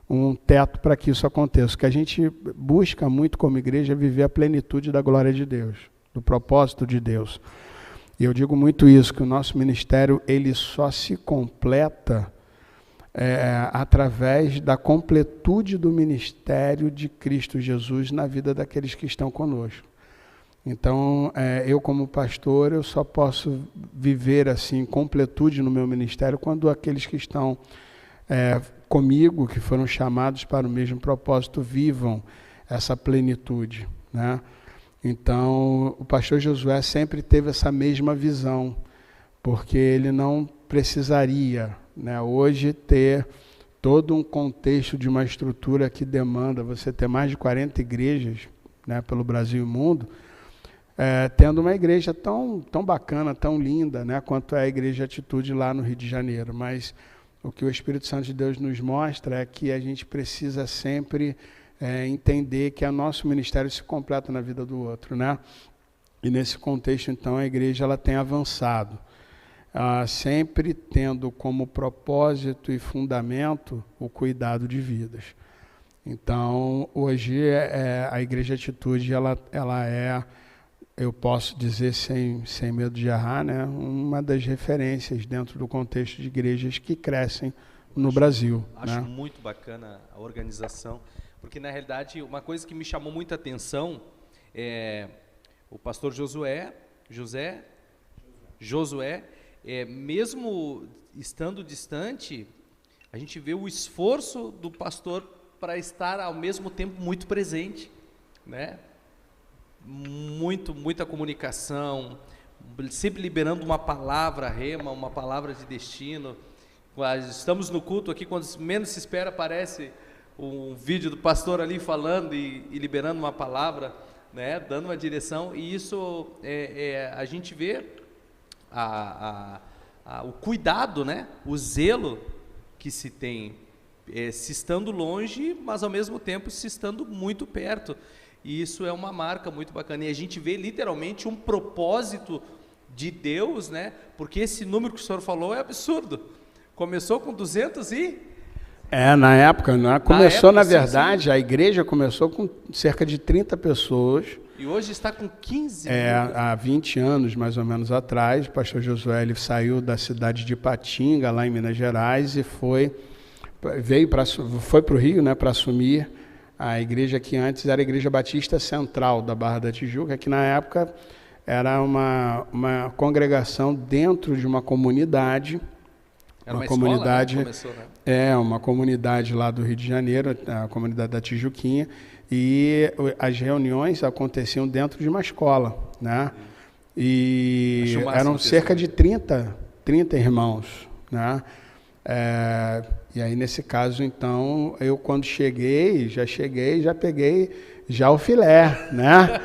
um teto para que isso aconteça. O que a gente busca muito como igreja é viver a plenitude da glória de Deus, do propósito de Deus. E eu digo muito isso, que o nosso ministério ele só se completa através da completude do ministério de Cristo Jesus na vida daqueles que estão conosco. Então, eu como pastor, eu só posso viver assim, completude no meu ministério quando aqueles que estão comigo, que foram chamados para o mesmo propósito, vivam essa plenitude, né? Então, o pastor Josué sempre teve essa mesma visão, porque ele não precisaria, né, hoje ter todo um contexto de uma estrutura que demanda você ter mais de 40 igrejas, né, pelo Brasil e mundo, tendo uma igreja tão bacana, tão linda, né, quanto é a Igreja Atitude lá no Rio de Janeiro. Mas o que o Espírito Santo de Deus nos mostra é que a gente precisa sempre entender que o nosso ministério se completa na vida do outro, né? E nesse contexto, então, a igreja ela tem avançado, sempre tendo como propósito e fundamento o cuidado de vidas. Então, hoje, a Igreja Atitude, ela é, eu posso dizer sem medo de errar, né, uma das referências dentro do contexto de igrejas que crescem no Brasil. Acho muito bacana a organização, porque, na realidade, uma coisa que me chamou muita atenção é o pastor Josué, mesmo estando distante, a gente vê o esforço do pastor para estar, ao mesmo tempo, muito presente, né? Muita comunicação, sempre liberando uma palavra rema, uma palavra de destino. Estamos no culto aqui, quando menos se espera, aparece um vídeo do pastor ali falando e liberando uma palavra, né, dando uma direção, e isso a gente vê o cuidado, né, o zelo que se tem, se estando longe, mas ao mesmo tempo se estando muito perto, e isso é uma marca muito bacana, e a gente vê literalmente um propósito de Deus, né, porque esse número que o senhor falou é absurdo, começou com 200 e... na época, né? Começou, na verdade, sim. A igreja começou com cerca de 30 pessoas. E hoje está com 15 há 20 anos, mais ou menos, atrás, o pastor Josué ele saiu da cidade de Ipatinga, lá em Minas Gerais, e foi para o Rio, né, para assumir a igreja que antes era a Igreja Batista Central da Barra da Tijuca, que na época era uma congregação dentro de uma comunidade. Era uma comunidade, escola, né? Começou, né? Uma comunidade lá do Rio de Janeiro, a comunidade da Tijuquinha, e as reuniões aconteciam dentro de uma escola, né? E eram cerca de 30 irmãos, né? E aí, nesse caso, então, eu quando já peguei o filé, né?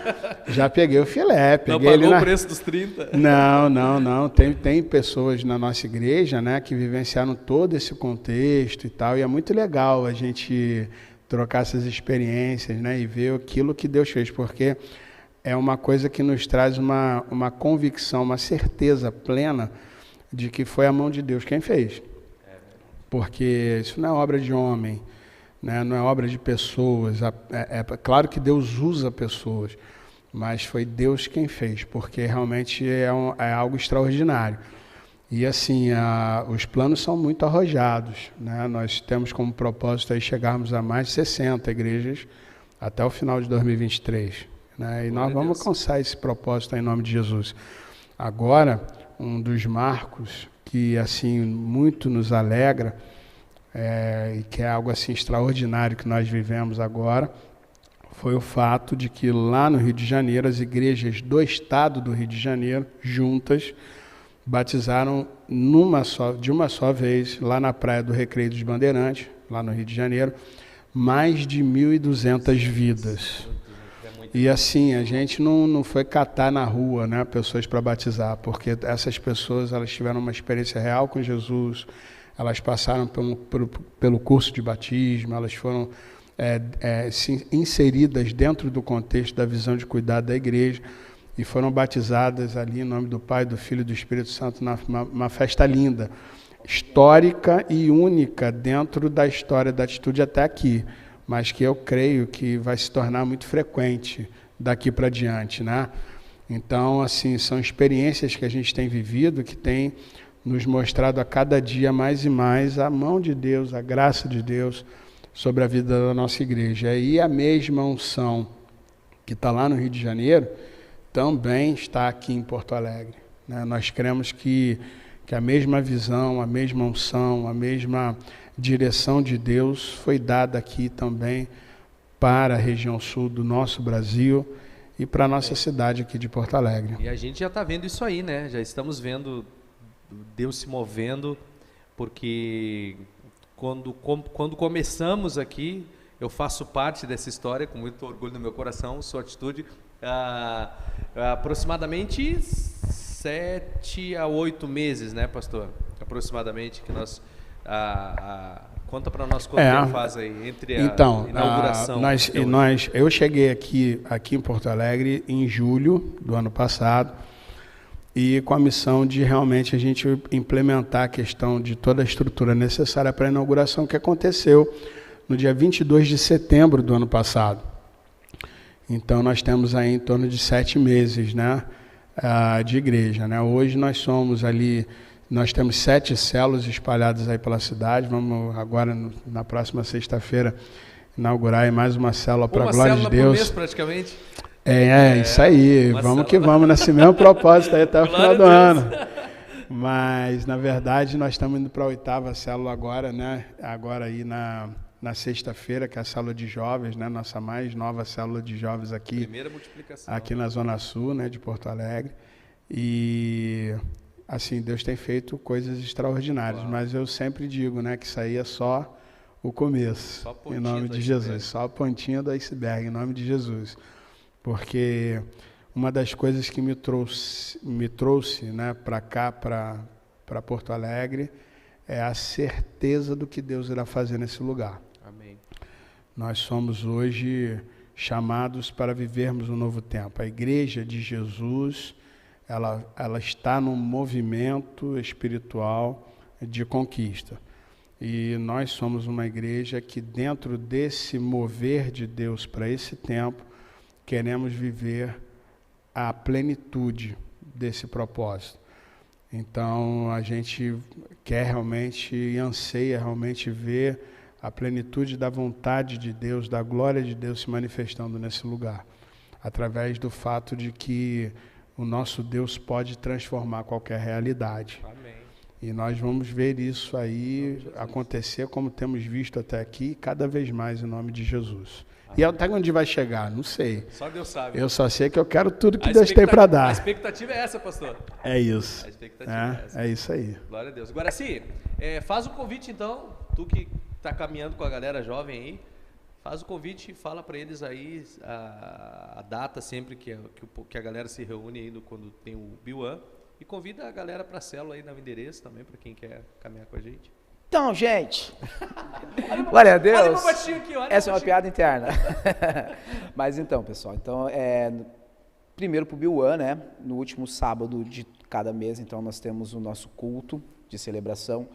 Já peguei o filé. Não pagou o preço dos 30? Não. Tem pessoas na nossa igreja, né, que vivenciaram todo esse contexto e tal, e é muito legal a gente trocar essas experiências, né, e ver aquilo que Deus fez, porque é uma coisa que nos traz uma convicção, uma certeza plena de que foi a mão de Deus quem fez. Porque isso não é obra de homem, né? Não é obra de pessoas. É claro que Deus usa pessoas, mas foi Deus quem fez, porque realmente é algo extraordinário. E assim, os planos são muito arrojados, né? Nós temos como propósito aí chegarmos a mais de 60 igrejas até o final de 2023. Né? E nós vamos alcançar esse propósito em nome de Jesus. Agora, um dos marcos que assim muito nos alegra, e que é algo assim extraordinário que nós vivemos agora, foi o fato de que lá no Rio de Janeiro, as igrejas do estado do Rio de Janeiro, juntas, batizaram de uma só vez, lá na Praia do Recreio dos Bandeirantes, lá no Rio de Janeiro, mais de 1.200 vidas. E assim, a gente não foi catar na rua, né, pessoas para batizar, porque essas pessoas elas tiveram uma experiência real com Jesus, elas passaram pelo curso de batismo, elas foram inseridas dentro do contexto da visão de cuidado da igreja e foram batizadas ali em nome do Pai, do Filho e do Espírito Santo numa festa linda, histórica e única dentro da história da Atitude até aqui, mas que eu creio que vai se tornar muito frequente daqui para diante, né? Então, assim, são experiências que a gente tem vivido, que tem nos mostrado a cada dia mais e mais a mão de Deus, a graça de Deus sobre a vida da nossa igreja. E a mesma unção que está lá no Rio de Janeiro também está aqui em Porto Alegre, né? Nós cremos que a mesma visão, a mesma unção, a mesma direção de Deus foi dada aqui também para a região sul do nosso Brasil e para a nossa cidade aqui de Porto Alegre. E a gente já está vendo isso aí, né? Já estamos vendo Deus se movendo, porque quando começamos aqui, eu faço parte dessa história com muito orgulho no meu coração, sua Atitude, aproximadamente 7 a 8 meses, né, pastor? Aproximadamente, que nós... conta para nós quanto tempo faz aí, entre a inauguração... Eu cheguei aqui em Porto Alegre em julho do ano passado, e com a missão de realmente a gente implementar a questão de toda a estrutura necessária para a inauguração, que aconteceu no dia 22 de setembro do ano passado. Então, nós temos aí em torno de 7 meses, né, de igreja, né? Hoje nós temos 7 células espalhadas aí pela cidade. Vamos agora, na próxima sexta-feira, inaugurar aí mais uma célula para a glória de Deus. Uma célula por mês, praticamente. Isso aí. Vamos que vamos nesse mesmo propósito aí até o final do ano. Mas, na verdade, nós estamos indo para a 8ª célula agora, né? Agora aí na sexta-feira, que é a célula de jovens, né? Nossa mais nova célula de jovens aqui. Primeira multiplicação. Aqui na Zona Sul, né? De Porto Alegre. E, assim, Deus tem feito coisas extraordinárias. Uau. Mas eu sempre digo, né? Que isso aí é só o começo. Em nome de Jesus. Só a pontinha do iceberg, em nome de Jesus. Porque uma das coisas que me trouxe, né, para cá, para Porto Alegre, é a certeza do que Deus irá fazer nesse lugar. Amém. Nós somos hoje chamados para vivermos um novo tempo. A Igreja de Jesus, ela está num movimento espiritual de conquista. E nós somos uma igreja que, dentro desse mover de Deus para esse tempo, queremos viver a plenitude desse propósito. Então, a gente quer realmente e anseia realmente ver a plenitude da vontade de Deus, da glória de Deus se manifestando nesse lugar, através do fato de que o nosso Deus pode transformar qualquer realidade. Amém. E nós vamos ver isso aí acontecer como temos visto até aqui, cada vez mais em nome de Jesus. E até onde vai chegar? Não sei. Só Deus sabe. Eu só sei que eu quero tudo que Deus tem para dar. A expectativa é essa, pastor. É isso. A expectativa é essa. É isso aí. Glória a Deus. Agora, sim, faz o convite, então, tu que está caminhando com a galera jovem aí, faz o convite e fala para eles aí a data sempre que a galera se reúne aí quando tem o Biuan, e convida a galera para a célula aí no endereço também, para quem quer caminhar com a gente. Então, gente, glória a Deus. Olha o baixinho aqui, olha. Essa é uma piada interna. Mas então, pessoal, primeiro para o Biuan, né? No último sábado de cada mês, então nós temos o nosso culto de celebração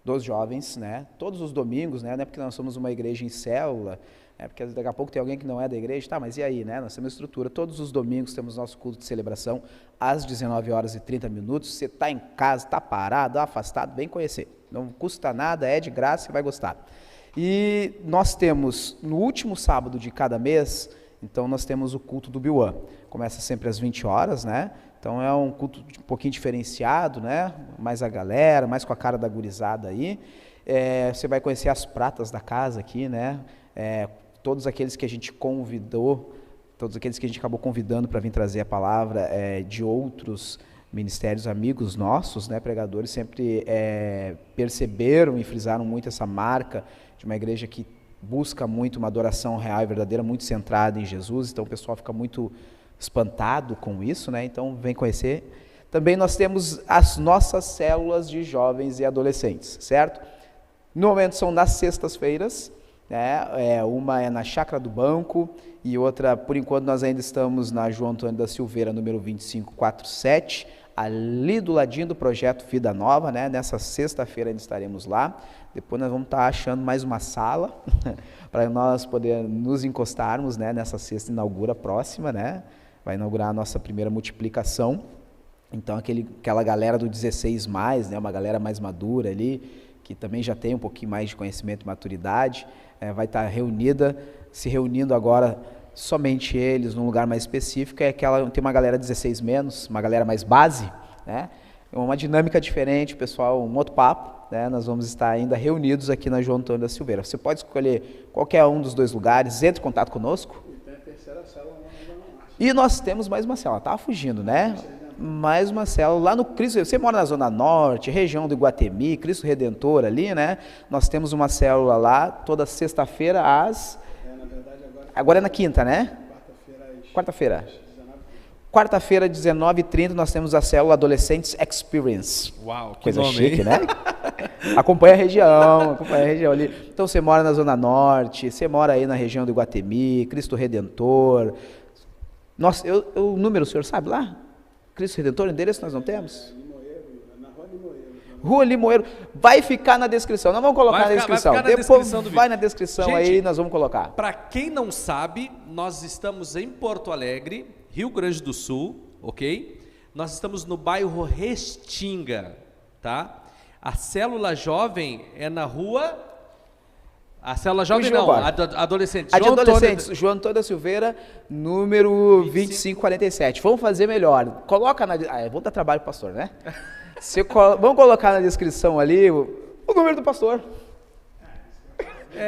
dos jovens, né? Todos os domingos, né? Não é porque nós somos uma igreja em célula, porque daqui a pouco tem alguém que não é da igreja, tá, mas e aí, né? Nós temos estrutura. Todos os domingos temos nosso culto de celebração às 19h30. Você está em casa, está parado, afastado, vem conhecer. Não custa nada, é de graça, você vai gostar. E nós temos, no último sábado de cada mês, então nós temos o culto do Biuan. Começa sempre às 20 horas, né? Então é um culto um pouquinho diferenciado, né? Mais a galera, mais com a cara da gurizada aí. Você vai conhecer as pratas da casa aqui, né? Todos aqueles que a gente convidou, todos aqueles que a gente acabou convidando para vir trazer a palavra de outros ministérios amigos nossos, né? Pregadores, sempre perceberam e frisaram muito essa marca de uma igreja que busca muito uma adoração real e verdadeira, muito centrada em Jesus. Então o pessoal fica muito espantado com isso, né? Então vem conhecer. Também nós temos as nossas células de jovens e adolescentes, certo? No momento são nas sextas-feiras, né? Uma é na Chácara do Banco e outra, por enquanto, nós ainda estamos na João Antônio da Silveira, número 2547, ali do ladinho do projeto Vida Nova, né? Nessa sexta-feira ainda estaremos lá. Depois nós vamos estar achando mais uma sala para nós podermos nos encostarmos, né? Nessa sexta inaugura próxima, né? Vai inaugurar a nossa primeira multiplicação. Então aquela galera do 16+, né? Uma galera mais madura ali, que também já tem um pouquinho mais de conhecimento e maturidade, vai estar se reunindo agora somente eles num lugar mais específico. Tem uma galera 16-, uma galera mais base, né? É uma dinâmica diferente, pessoal, um outro papo, né? Nós vamos estar ainda reunidos aqui na João Antônio da Silveira. Você pode escolher qualquer um dos dois lugares, entre em contato conosco. E tem a terceira célula lá na Zona Norte. E nós temos mais uma célula, estava fugindo, né? Mais uma célula lá no Cristo. Você mora na Zona Norte, região do Iguatemi, Cristo Redentor ali, né? Nós temos uma célula lá toda sexta-feira às... na verdade agora é na quinta, né? Quarta-feira. Quarta-feira, 19h30, nós temos a célula Adolescentes Experience. Uau, que coisa nome, chique, hein? né? Acompanha a região ali. Então você mora na Zona Norte, você mora aí na região do Iguatemi, Cristo Redentor. Nossa, o número o senhor sabe lá? Cristo Redentor, o endereço nós não temos? Na Rua Limoeiro. Rua Limoeiro. Vai ficar na descrição. Nós vamos colocar na descrição. Vai ficar na Depois descrição do vai vídeo. na descrição. Gente, aí, nós vamos colocar. Para quem não sabe, nós estamos em Porto Alegre, Rio Grande do Sul, ok? Nós estamos no bairro Restinga, tá? A célula jovem é na rua... A célula jovem não, adolescente. A de adolescentes, João Antônio da Silveira, número 2547. Vamos fazer melhor. Coloca na... vou dar trabalho pro pastor, né? Vamos colocar na descrição ali o número do pastor.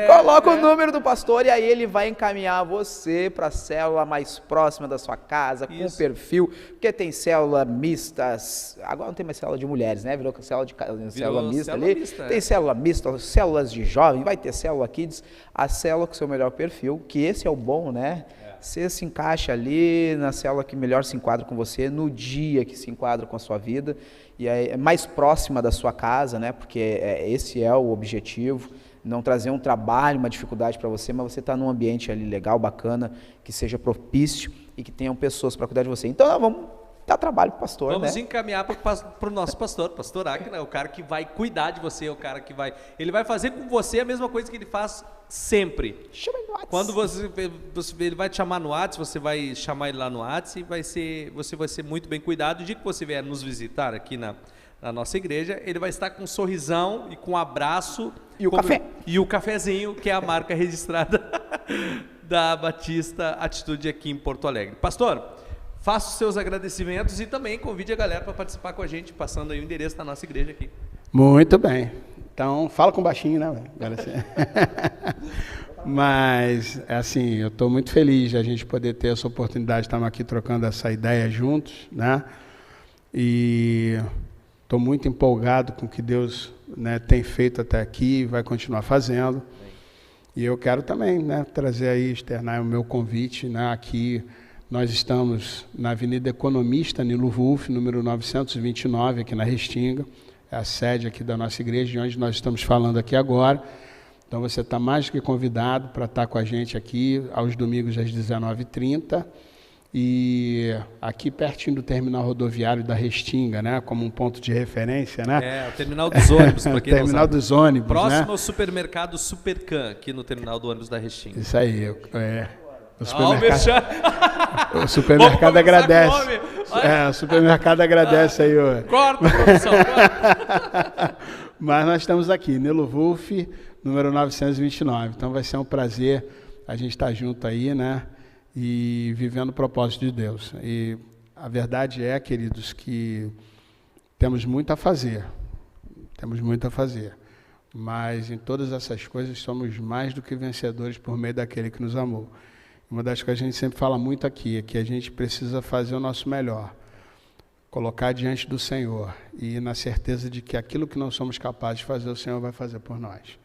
Coloca o número do pastor e aí ele vai encaminhar você para a célula mais próxima da sua casa, com o perfil, porque tem célula mistas, agora não tem mais célula de mulheres, né? Virou célula mista ali. Mista, tem célula mista, células de jovem, vai ter célula kids, a célula com o seu melhor perfil, que esse é o bom, né? Você se encaixa ali na célula que melhor se enquadra com você, no dia que se enquadra com a sua vida, e aí é mais próxima da sua casa, né? Porque esse é o objetivo. Não trazer um trabalho, uma dificuldade para você, mas você está num ambiente ali legal, bacana, que seja propício e que tenham pessoas para cuidar de você. Então, nós vamos dar trabalho para o pastor, Vamos né? encaminhar para o nosso pastor Acna, o cara que vai cuidar de você, o cara que vai... Ele vai fazer com você a mesma coisa que ele faz sempre. Chama ele no WhatsApp. Quando ele vai te chamar no WhatsApp, você vai chamar ele lá no WhatsApp e você vai ser muito bem cuidado. O dia que você vier nos visitar aqui na nossa igreja, ele vai estar com um sorrisão e com um abraço. E o café. E o cafezinho, que é a marca registrada da Batista Atitude aqui em Porto Alegre. Pastor, faça os seus agradecimentos e também convide a galera para participar com a gente, passando aí o endereço da nossa igreja aqui. Muito bem. Então, fala com baixinho, né? Mas, assim, eu estou muito feliz de a gente poder ter essa oportunidade de estarmos aqui trocando essa ideia juntos, né? E... estou muito empolgado com o que Deus, né, tem feito até aqui e vai continuar fazendo. E eu quero também, né, trazer aí, externar o meu convite, né, aqui. Nós estamos na Avenida Economista, Nilo Wolff, número 929, aqui na Restinga. É a sede aqui da nossa igreja, de onde nós estamos falando aqui agora. Então você está mais do que convidado para estar com a gente aqui aos domingos às 19h30. E aqui pertinho do terminal rodoviário da Restinga, né, como um ponto de referência, né? O terminal dos ônibus, para quem terminal não sabe. dos ônibus, Próximo né? ao supermercado Supercan, aqui no terminal do ônibus da Restinga. Isso aí, o supermercado, o supermercado agradece. O supermercado agradece aí. Corta, produção, corta. Mas nós estamos aqui, Nilo Wolff, número 929. Então vai ser um prazer a gente estar junto aí, né? E vivendo o propósito de Deus. E a verdade é, queridos, que temos muito a fazer. Temos muito a fazer. Mas em todas essas coisas somos mais do que vencedores por meio daquele que nos amou. Uma das coisas que a gente sempre fala muito aqui é que a gente precisa fazer o nosso melhor. Colocar diante do Senhor e na certeza de que aquilo que não somos capazes de fazer, o Senhor vai fazer por nós.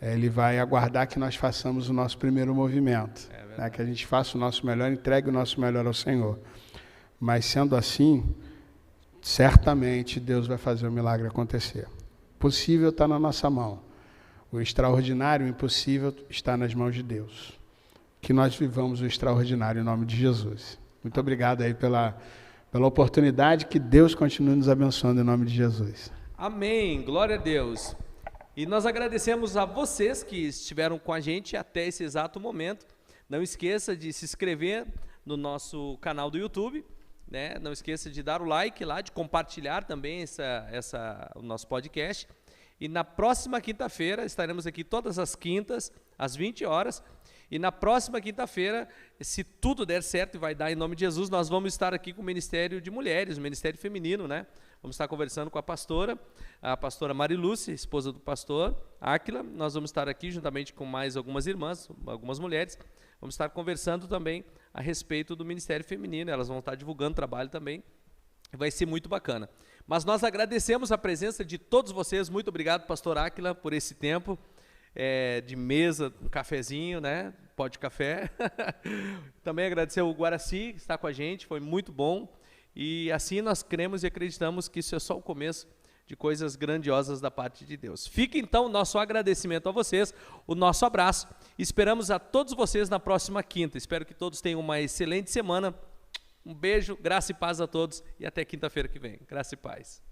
Ele vai aguardar que nós façamos o nosso primeiro movimento, né? Que a gente faça o nosso melhor, entregue o nosso melhor ao Senhor. Mas sendo assim, certamente Deus vai fazer o milagre acontecer. O possível está na nossa mão. O extraordinário, o impossível está nas mãos de Deus. Que nós vivamos o extraordinário em nome de Jesus. Muito obrigado aí pela oportunidade, que Deus continue nos abençoando em nome de Jesus. Amém, glória a Deus. E nós agradecemos a vocês que estiveram com a gente até esse exato momento. Não esqueça de se inscrever no nosso canal do YouTube, né? Não esqueça de dar o like lá, de compartilhar também o nosso podcast. E na próxima quinta-feira, estaremos aqui todas as quintas, às 20 horas. E na próxima quinta-feira, se tudo der certo e vai dar em nome de Jesus, nós vamos estar aqui com o Ministério de Mulheres, o Ministério Feminino, né? Vamos estar conversando com a pastora Marilúcia, esposa do pastor Áquila. Nós vamos estar aqui juntamente com mais algumas irmãs, algumas mulheres. Vamos estar conversando também a respeito do Ministério Feminino. Elas vão estar divulgando o trabalho também. Vai ser muito bacana. Mas nós agradecemos a presença de todos vocês. Muito obrigado, pastor Áquila, por esse tempo de mesa, um cafezinho, né? Pó de café. Também agradecer ao Guaraci, que está com a gente, foi muito bom. E assim nós cremos e acreditamos que isso é só o começo de coisas grandiosas da parte de Deus. Fica então o nosso agradecimento a vocês, o nosso abraço. Esperamos a todos vocês na próxima quinta. Espero que todos tenham uma excelente semana. Um beijo, graça e paz a todos e até quinta-feira que vem. Graça e paz.